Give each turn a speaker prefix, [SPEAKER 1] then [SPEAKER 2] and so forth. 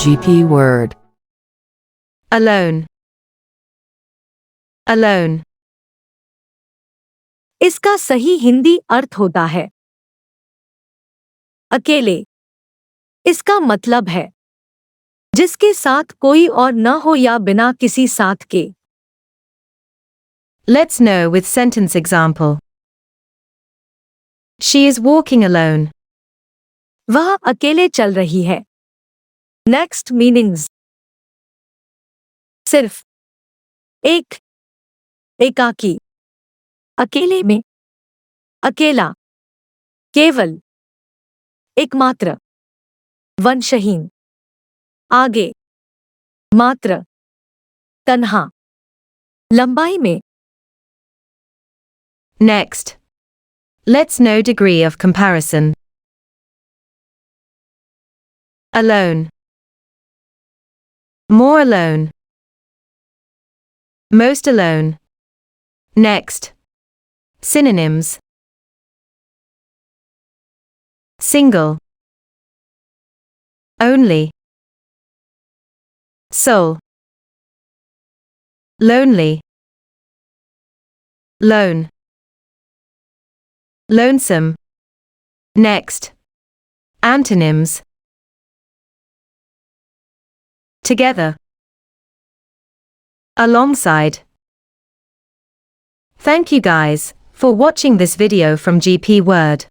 [SPEAKER 1] GP word.
[SPEAKER 2] Alone. Alone.
[SPEAKER 3] इसका सही हिंदी अर्थ होता है अकेले। इसका मतलब है जिसके साथ कोई और न हो या बिना किसी साथ के।
[SPEAKER 2] Let's know with sentence example. She is walking alone.
[SPEAKER 3] वह अकेले चल रही है। Next meanings. सिर्फ, एक, एकाकी, अकेले में, अकेला, केवल, एकमात्र, वंशहीन, आगे, मात्र, तन्हा, लंबाई में।
[SPEAKER 2] Next. Let's know degree of comparison. Alone. More alone. Most alone. Next. Synonyms. Single. Only. Sole. Lonely. Lone. Lonesome. Next. Antonyms. Together. Alongside. Thank you guys for watching this video from GP Word.